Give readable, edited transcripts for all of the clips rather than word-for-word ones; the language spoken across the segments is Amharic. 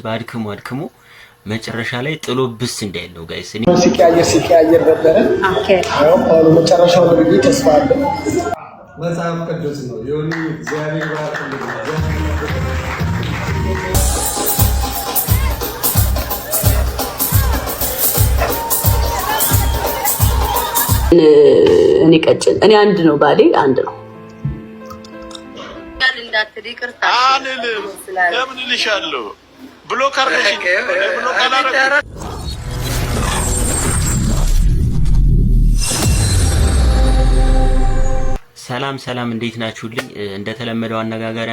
አድክሞ መጨረሻ ላይ ጥሎብስ እንዳይል ነው ጋይስ። እኔ ሲቀያየር ነበረ። ኦኬ አሁን መጨረሻው ነው ብዬ ተስፋ አለ። መጽሐፍ ቅዱስ ነው የሆነ እግዚአብሔር እኔ ቀጭን እኔ አንድ ነው ባሌ አንድ ነው። ለምን ልሻለሁ ብሎ ካርደሽ ብሎ ካላረ ሰላም እንዴት ናችሁልኝ? እንደተለመደው አነጋጋሪ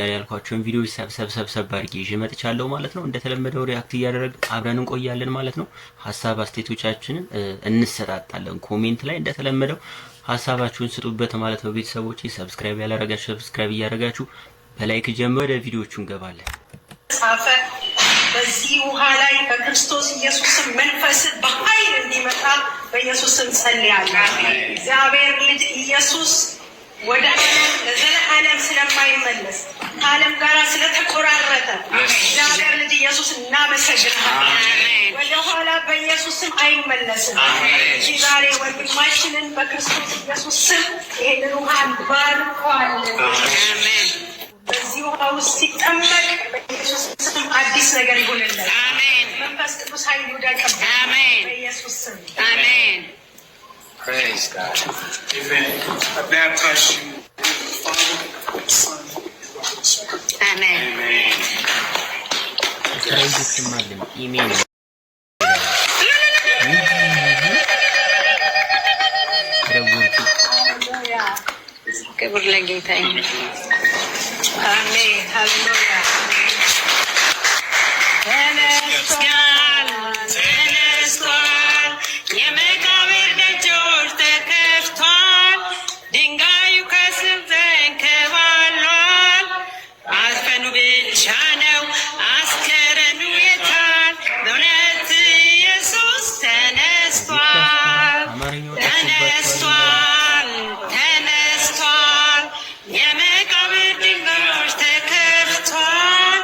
ያልኳቸውን ቪዲዮዎች ሰብሰብ አድርጌ ይዤ መጥቻለሁ ማለት ነው። እንደተለመደው ሪአክት እያደረግን አብረን እንቆያለን ማለት ነው። ሀሳብ አስተያየቶቻችንን እንሰጣጣለን ኮሜንት ላይ እንደተለመደው ሀሳባችሁን ስጡበት ማለት ነው። ቤተሰቦቼ ሰብስክራይብ ያላረጋችሁ ሰብስክራይብ እያደረጋችሁ በላይክ ጀምሮ ወደ ቪዲዮቹ እንገባለን። በዚህ ውሃ ላይ በክርስቶስ ኢየሱስ መንፈስ በኃይል እንዲመጣ በኢየሱስ ስም ጸልያለሁ። እግዚአብሔር ልጅ ኢየሱስ ወደ ዓለም ለዘለዓለም ስለማይመለስ ከዓለም ጋር ስለተቆራረጠ እግዚአብሔር ልጅ ኢየሱስ እናመሰግናለን። ወደ ኋላ በኢየሱስ ስም አይመለስም። ዛሬ ወንድማችንን በክርስቶስ ኢየሱስ ስም ይሄንን ውሃ ባርኳለን። በዚህ ውሃ ውስጥ ሲጠመቅ በኢየሱስ ስም አዲስ ነገር ይሆንለት። መንፈስ ቅዱስ ኃይል ይውደቅበት በኢየሱስ ስም አሜን። Praise God. Amen. I baptize you in the Father, the Son, and the Holy Spirit. Amen. Amen. Amen. ክብር ለጌታ ይሁን። አሜን። ሃሌሉያ።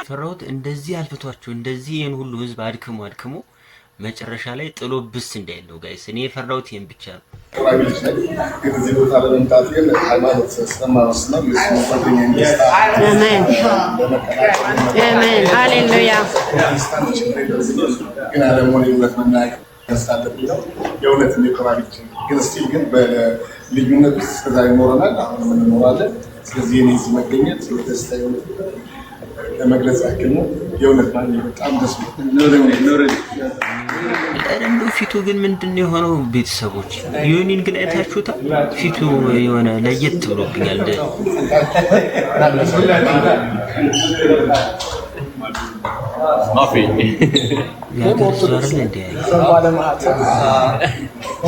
ፈራውት እንደዚህ አልፈቷቸው እንደዚህ ይሄን ሁሉ ህዝብ አድክሞ መጨረሻ ላይ ጥሎብስ እንዳይል ነው ጋይስ። እኔ ፈራውት ይሄን ብቻ ነው። አሜን ሃሌሉያ። የእውነት የሚቆራሪች ግን ስቲል ግን በልዩነት ውስጥ እስከዛ ይኖረናል። አሁን እንኖራለን። ስለዚህ የኔ እዚህ መገኘት ደስታ ለመግለጽ ያክል ነው። የእውነት ማለት በጣም ደስ እንደው ፊቱ ግን ምንድነው የሆነው? ቤተሰቦች ዮኒን ግን አይታችሁታል? ፊቱ የሆነ ለየት ብሎብኛል።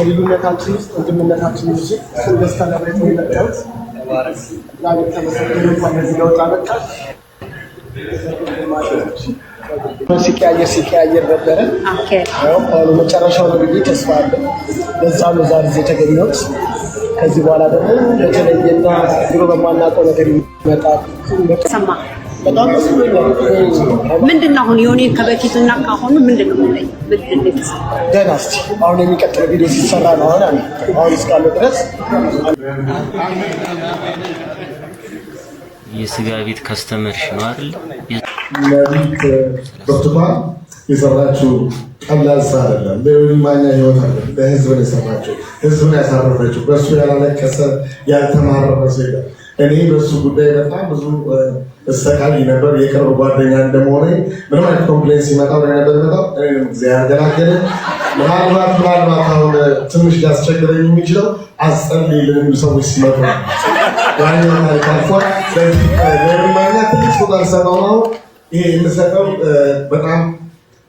ልዩነታችን ውስጥ ወንድምነታችን እንጂ ደስታ ለብሬት የሚመጣውት ዛሬ ተመሰግነን ለውጥ አመጣ። ሲቀያየር ነበረ። ኦኬ አሁን መጨረሻው ነው ብዬ ተስፋ አለ። በዛ ነው ዛሬ የተገኘሁት። ከዚህ በኋላ ደግሞ በተለየና ድሮ በማናውቀው ነገር ይመጣል። ሰማ በጣም ደስ ይላል። ምንድነው አሁን ዮኒ ከበፊቱና ካሁኑ ምንድነው ማለት ደህና እስቲ አሁን የሚቀጥለው ቪዲዮ ሲሰራ ነው አሁን እስካለ ድረስ የስጋ ቤት ከስተመርሽ ነው አይደል? ነቢት ብርቱካን የሰራችው ቀላል ስራ አይደለም። ለዮኒ ማኛ ህይወት አለ። ለህዝብ ነው የሰራችው፣ ህዝብን ያሳረፈችው። በእሱ ያላለቀሰ ያልተማረረ ሰው የለም። እኔ በእሱ ጉዳይ በጣም ብዙ እሰቃይ ነበር። የቅርብ ጓደኛ እንደመሆነ ምንም አይነት ኮምፕሌን ሲመጣ ነበር እግዚአብሔር ገላገለ። ምናልባት አሁን ትንሽ ሊያስቸግረኝ የሚችለው አስጸልይልን ሰዎች ሲመጡ ታሪካልፏል። ስለዚህ ለዮኒ ትልቅ ቦታ ልሰጠው ነው። ይሄ የምሰጠው በጣም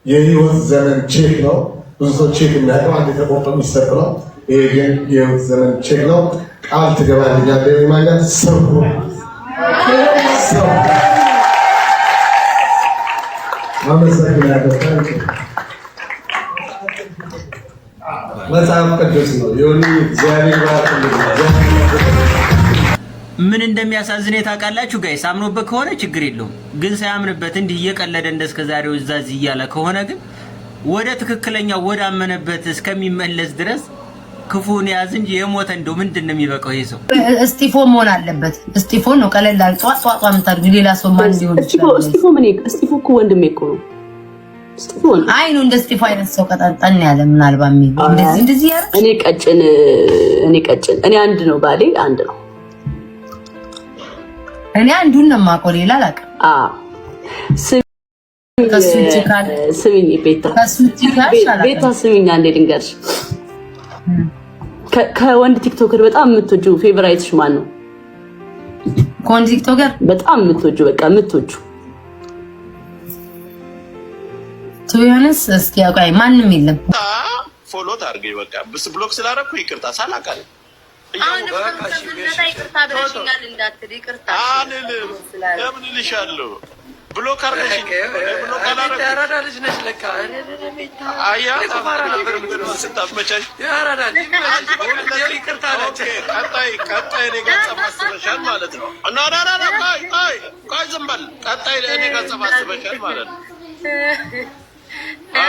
የህይወት ዘመን ቼክ ነው። ብዙ ሰው ቼክ የሚያውቀው አንድ የተቆርጦ የሚሰጥ ነው። ይሄ ግን የህይወት ዘመን ቼክ ነው። ቃል ትገባልኛለህ የማለት ሰው መጽሐፍ ቅዱስ ነው። የሆነ እግዚአብሔር ምን እንደሚያሳዝን ታውቃላችሁ ጋይስ? አምኖበት ከሆነ ችግር የለውም፣ ግን ሳያምንበት እንዲህ እየቀለደ እንደስከዛሬው እዛዝ እያለ ከሆነ ግን ወደ ትክክለኛው ወደ አመነበት እስከሚመለስ ድረስ ክፉን ያዝ እንጂ የሞተ እንደው ምንድነው የሚበቃው? ይሄ ሰው እስጢፎ መሆን አለበት። እስጢፎ ነው ቀለል አድርጎ ጧጧ ምታርግ ሌላ ሰው ማን ሊሆን ይችላል? እስጢፎ እኮ ወንድሜ እኮ ነው። እስጢፎ አይ ነው እንደ እስጢፎ አይነት ሰው ቀጠንጠን ያለ ምናልባት እንደዚህ ያረ እኔ ቀጭን እኔ አንድ ነው ባሌ አንድ ነው። እኔ አንዱን ነው የማውቀው ሌላ አላውቅም። ስሚኝ ቤታ ስሚኝ አንዴ ልንገርሽ። ከወንድ ቲክቶከር በጣም የምትወጂው ፌቨራይትሽ ማን ነው? ከወንድ ቲክቶከር በጣም የምትወጂው በቃ የምትወጂው ቱያንስ እስኪ ያውቃይ ማንም የለም። ፎሎ ታርገኝ በቃ ብሎክ ስላደረኩ ይቅርታ ሳላውቃለሁ። ለምን እልሻለሁ? ብሎክ አድርገሽኝ ብሎክ አላደረኩሽ ነሽ ለካ አያ ስታስመቻች ቀጣይ እኔ ጋር ጸብ አስበሻል ማለት ነው። ቆይ ዝም በል። ቀጣይ እኔ ጋር ጸብ አስበሻል ማለት ነው።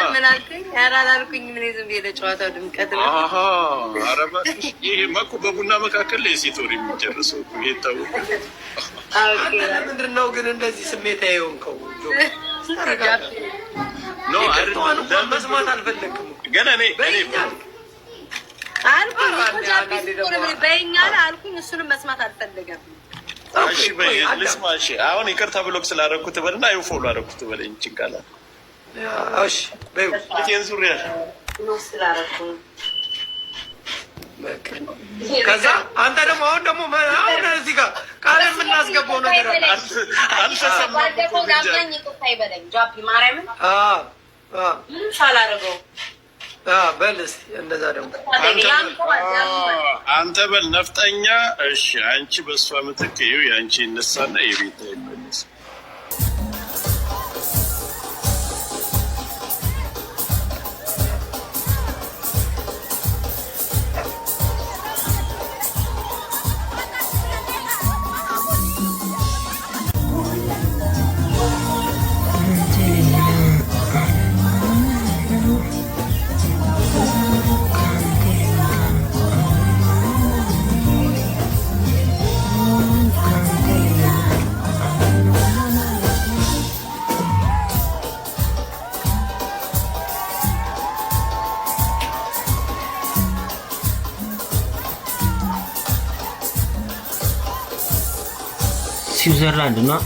ምን አልከኝ? ኧረ አላልኩኝ። ምን ዝም ብዬ ለጨዋታው ድምቀት ነው። ኧረ እባክሽ ይሄ እኮ በቡና መካከል ላይ የሴት ወሬ የሚጨርሰው እኮ ይታወቃል። ምንድን ነው ግን እንደዚህ ስሜታዊ የሆንከው? መስማት አልፈለግም ግን እኔ በእኛ ላይ አልኩኝ። እሱንም መስማት አልፈለገም። እሺ በይ ልስማ። እሺ አሁን ይቅርታ ብሎክ ስላደረኩት በልና ይኸው ፎሎ አደረኩት በለኝ ችግር አለ። እሺ በይው እቴን ዙሪያ ከዛ አንተ ደግሞ አሁን እዚህ ጋር ቃል የምናስገባው ነገር አልተሰማም። በል እስኪ እንደዛ ደግሞ አንተ በል ነፍጠኛ። እሺ አንቺ በእሷ ምትክ ይኸው የአንቺ ይነሳና የቤታ ይመለስ። ስዊዘርላንድ ነው